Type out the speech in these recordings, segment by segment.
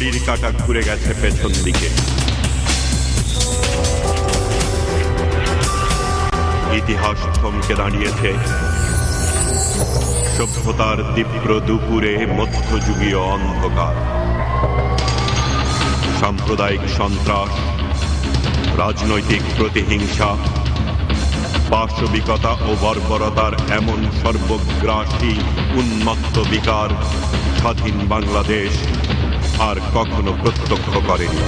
ঘড়ির কাঁটা ঘুরে গেছে পেছন দিকে। ইতিহাস থমকে দাঁড়িয়েছে সভ্যতার তীব্র দুপুরে মধ্যযুগীয় অন্ধকার। সাম্প্রদায়িক সন্ত্রাস, রাজনৈতিক প্রতিহিংসা, পাশবিকতা ও বর্বরতার এমন সর্বগ্রাসী উন্মত্ত বিকার স্বাধীন বাংলাদেশ আর কখনো প্রত্যক্ষ করেনি।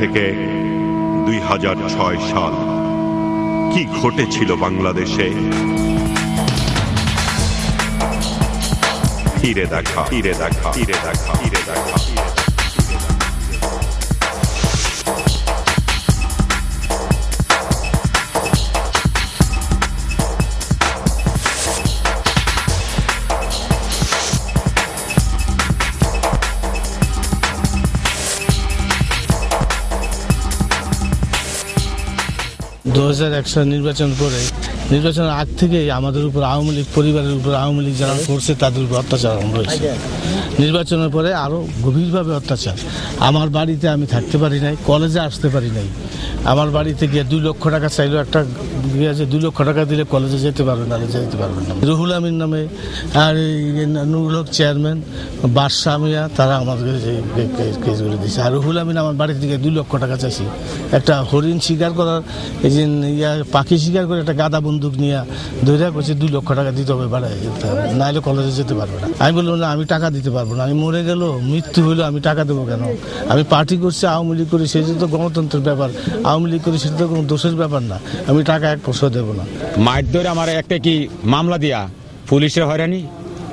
থেকে 2006 সাল কি ঘটেছিল বাংলাদেশে? ফিরে দেখা। 2001 সাল নির্বাচন করে, নির্বাচনের আগ থেকেই আমাদের উপর আওয়ামী লীগ পরিবারের উপর আওয়ামী লীগ যারা করছে তাদের উপর অত্যাচার হয়েছে। নির্বাচনের পরে আরও গভীরভাবে অত্যাচার। আমার বাড়িতে আমি থাকতে পারি নাই, কলেজে আসতে পারি নাই। আমার বাড়িতে গিয়ে 2 লক্ষ টাকা চাইলো, একটা গিয়ে যে 2 লক্ষ টাকা দিলে কলেজে যেতে পারবে না, যেতে পারবেন না। রুহুল আমিন নামে আর নুরুল হক চেয়ারম্যান, বাদশা মিয়া, তারা আমাদের কেসগুলো দিয়েছে। আর রুহুল আমিন আমার বাড়ি থেকে 2 লক্ষ টাকা চাইছি একটা হরিণ শিকার করার, এই যে পাখি শিকার করে একটা গাদা বন্দুক নিয়ে ধরে করছে 2 লক্ষ টাকা দিতে হবে, বাড়ায় যেতে হবে, নাহলে কলেজে যেতে পারবে না। আমি বললাম না, আমি টাকা দিতে পারবো না, আমি মরে গেল, মৃত্যু হইলো, আমি টাকা দেবো কেন? আমি পার্টি করছি, আওয়ামী লীগ করি, সেটা তো গণতন্ত্রের ব্যাপার, আওয়ামী লীগ করি সেটা তো কোনো দোষের ব্যাপার না, আমি টাকা 1 পয়সা দেবো না। মাইট ধরে আমার একটা কি মামলা দিয়া পুলিশের হয়রানি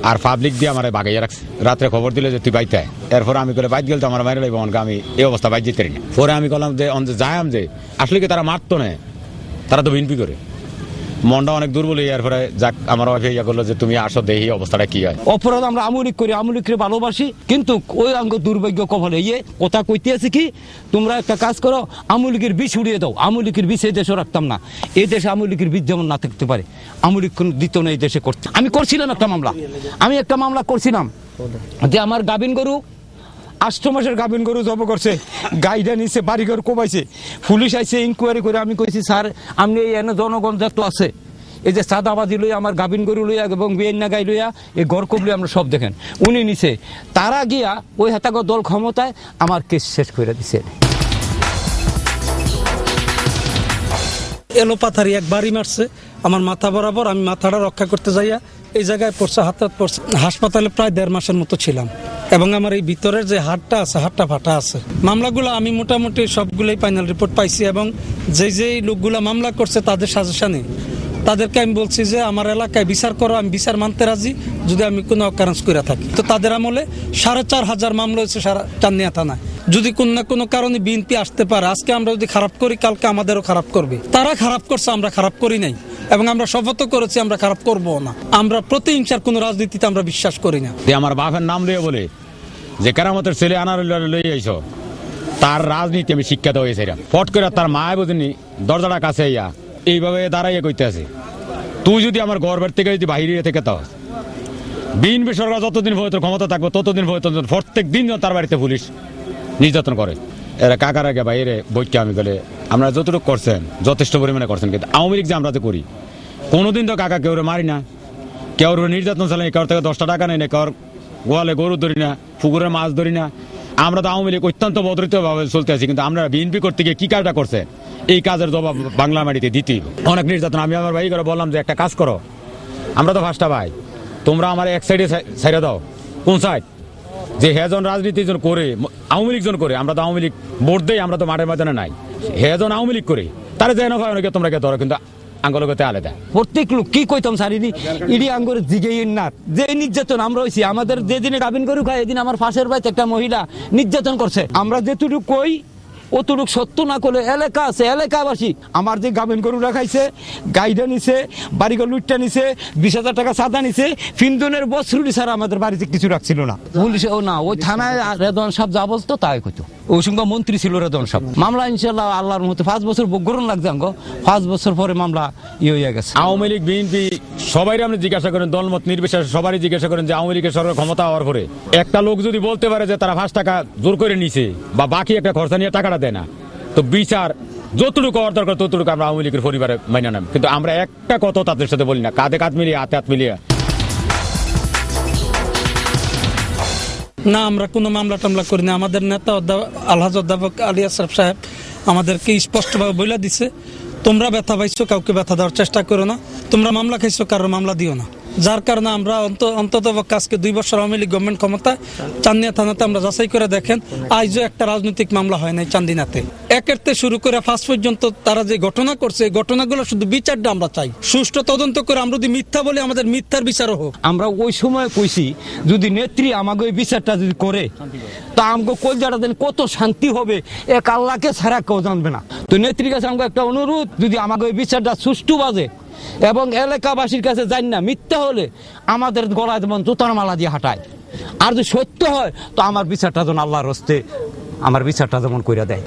আর পাবলিক দিয়ে আমার বাগাইয়া রাখছে। রাত্রে খবর দিলে যে তুই বাইতে, এরপর আমি করে বাইক গেলে তো আমার মাইরে লাগবে, আমি এই অবস্থা বাইক যেতে না। পরে আমি বললাম যে যাইম যে আসলে কি তারা মারতো না, তারা তো বিনপি করে, মনটা অনেক দুর্বল। এরপরে যাক আমার ওয়াইফ ইয়া করলো যে তুমি আসো, দেখি অবস্থাটা কি হয়। অপরাধ আমরা আওয়ামী লীগ করি, আওয়ামী লীগকে ভালোবাসি, কিন্তু ওই অঙ্গ দুর্ভাগ্য কপালে কথা কইতে আছে কি, তোমরা একটা কাজ করো, আওয়ামী লীগের বীজ উড়িয়ে দাও। আওয়ামী লীগের বীজ এই দেশে রাখতাম না, এই দেশে আওয়ামী লীগের বীজ যেমন না থাকতে পারে, আওয়ামী লীগ দিত না এই দেশে করতে। আমি করছিলাম একটা মামলা করছিলাম যে আমার গাভিন গরু 8 মাসের গাভিন গরু জব করছে, গাইডা নিছে, বাড়িঘর কোবাইছে, পুলিশ আইছে, ইনকোয়ারি করে। আমি কইছি স্যার, আপনি এই এনে জনগণ যত আছে, এই যে চাঁদাবাজি লইয়া, আমার গাভিন গরু লইয়া এবং বিয়েন্না গাই লইয়া এই গড় কবলি আমরা সব দেখেন, উনি নিছে। তারা গিয়া ওই হাতাগো দল ক্ষমতায় আমার কেস শেষ করে দিছে। এলো পাথারি এক বাড়ি মারছে আমার মাথা বরাবর, আমি মাথাটা রক্ষা করতে যাইয়া এই জায়গায় পড়ছে, হাতটা পড়ছে। হাসপাতালে প্রায় 1.5 মাসের মতো ছিলাম, এবং আমার এই ভিতরের যে হাড়টা আছে, হাড়টা ফাটা আছে। মামলাগুলো আমি মোটামুটি সবগুলোই ফাইনাল রিপোর্ট পাইছি, এবং যে লোকগুলা মামলা করছে তাদের সাজেশনে তাদেরকে আমি বলছি যে আমার এলাকায় বিচার করো, আমি বিচার মানতে রাজি যদি আমি কোনো অকারেন্স করে থাকি। তো তাদের আমলে 4,500 মামলা হয়েছে সারা চান্দিয়া থানায়। যদি কোন না কোনো কারণে বিএনপি আসতে পারে, আজকে আমরা যদি খারাপ করি, কালকে আমাদেরও খারাপ করবে। তারা খারাপ করছে, আমরা খারাপ করি নাই, এবং আমরা শপথ করেছি আমরা খারাপ করবো না। আমরা প্রতিহিংসার কোনো রাজনীতিতে আমরা বিশ্বাস করি না। আমার বাপের নাম লইয়া বলে যে কেরামতের ছেলে আনার লইয়া আইস, তার রাজনীতি আমি শিক্ষা দেওয়া হয়েছে। ফট করে তার মায় বোঝেনি দরজাটা কাছে আইয়া এইভাবে দাঁড়াইয়া কইতে আছে, তুই যদি আমার ঘর বাড়ি থেকে যদি বাহিরে থেকে তাও বিএনপি সরকার যতদিন পর্যন্ত ক্ষমতা থাকবে ততদিন পর্যন্ত প্রত্যেক দিন তার বাড়িতে পুলিশ নির্যাতন করে। এরা কাকার আগে বাইরে বইকে আমি বলে আমরা যতটুকু করছেন যথেষ্ট পরিমাণে করছেন, কিন্তু আওয়ামী লীগ যে আমরা তো করি, কোনোদিন তো কাকা কেউ মারি না, কেউ নির্যাতন চালাই, কারোর থেকে 10টা টাকা নেই না, কারোর গোয়ালে গরু ধরি না, পুকুরে মাছ ধরি না। আমরা তো আওয়ামী লীগ অত্যন্ত বদরিতভাবে চলতে আছি, কিন্তু আমরা বিএনপি করতে গিয়ে কি কাজটা করছে, এই কাজের জবাব বাংলা মাটিতে দিতেই অনেক নির্যাতন। আমি আমার ভাই করে বললাম যে একটা কাজ করো, আমরা তো 5টা ভাই, তোমরা আমার এক সাইডে ছাইড়ে দাও। কোন সাইড? যে হেজন রাজনীতি জন করে, আওয়ামী লীগ জন করে, আমরা তো আওয়ামী লীগ ভোট দেই, আমরা তো মাঠের ময়দানে নাই। হেজন আওয়ামী লীগ করে তারা যেন হয় অনেকে তোমরা কে ধরো, কিন্তু আঙ্গলগতে আলাদা। প্রত্যেক লোক কি কইতাম সারিনি ইডি আঙ্গুর জিগেই না, যে নির্যাতন আমরা হইছি, আমাদের যেদিনে গাভিন গরু খায় এদিন আমার পাশের বাড়িতে একটা মহিলা নির্যাতন করছে। আমরা যেটুকু কই অতটুক সত্য না করলে এলাকা আছে, এলাকাবাসী আমার যে গাবেন গরু রাখাইছে, গাইডা নিছে, বাড়িঘর লুটটা নিছে, 20,000 টাকা চাঁদা নিছে, ফিন্দনের বছরুলি ছাড়া আমাদের বাড়িতে কিছু রাখছিল না। পুলিশে ও না, ওই থানায় রেদওয়ান সাহেব যা বলতো তাই কইতো। ওই সঙ্গে মন্ত্রী ছিল রেদওয়ান সাহেব। মামলা ইনশাল্লাহ আল্লাহর মতো 5 বছর গ্রহণ লাগছে, 5 বছর পরে মামলা হয়ে গেছে। আওয়ামী লীগ বিএনপি সবাই আপনি জিজ্ঞাসা করেন, দলমত নির্বিশেষে সবারই জিজ্ঞাসা করেন যে আওয়ামী লীগের সরকার ক্ষমতা হওয়ার পরে একটা লোক যদি বলতে পারে যে তারা 5 টাকা জোর করে নিছে বা বাকি একটা খরচা নিয়ে টাকাটা দেয় না, তো বিচার যতটুকু হওয়ার দরকার ততটুকু আমরা আওয়ামী লীগের পরিবারে মাইনা নেব। কিন্তু আমরা একটা কথা তাদের সাথে বলি না, কাঁধে কাঁধ মিলিয়ে হাতে হাত মিলিয়ে। না, আমরা কোনো মামলা টামলা করি না। আমাদের নেতা আলহাজ অধ্যাপক আলী আশরাফ সাহেব আমাদেরকে স্পষ্টভাবে বলে দিছে, তোমরা ব্যথা পাইছো, কাউকে ব্যথা দেওয়ার চেষ্টা করো না, তোমরা মামলা খাইছো, কারো মামলা দিও না। যার কারণে আমরা অন্তত আজকে 2 বছর আওয়ামী লীগ গভর্নমেন্ট ক্ষমতা, চান্দিনা থানাতে আমরা যাচাই করে দেখেন আজও একটা রাজনৈতিক মামলা হয় নাই চান্দিনাতে। একের থেকে শুরু করে ফার্স্ট পর্যন্ত তারা যে ঘটনা করছে, ঘটনাগুলো শুধু বিচারটা আমরা চাই, সুষ্ঠু তদন্ত করে। আমরা যদি মিথ্যা বলি আমাদের মিথ্যার বিচারও হোক। আমরা ওই সময় কইছি যদি নেত্রী আমাকে ওই বিচারটা যদি করে, তা আমাকে কলজাটা দেন কত শান্তি হবে, এক আল্লাহকে ছাড়া কেউ জানবে না। তো নেত্রীর কাছে আমাকে একটা অনুরোধ, যদি আমাকে ওই বিচারটা সুষ্ঠু বাজে এবং এলাকাবাসীর কাছে জানি না, মিথ্যা হলে আমাদের গলায় যেমন জুতার মালা দিয়ে হাঁটায়, আর যদি সত্য হয় তো আমার বিচারটা যেন আল্লাহর হস্তে আমার বিচারটা যেমন কইরা দেয়।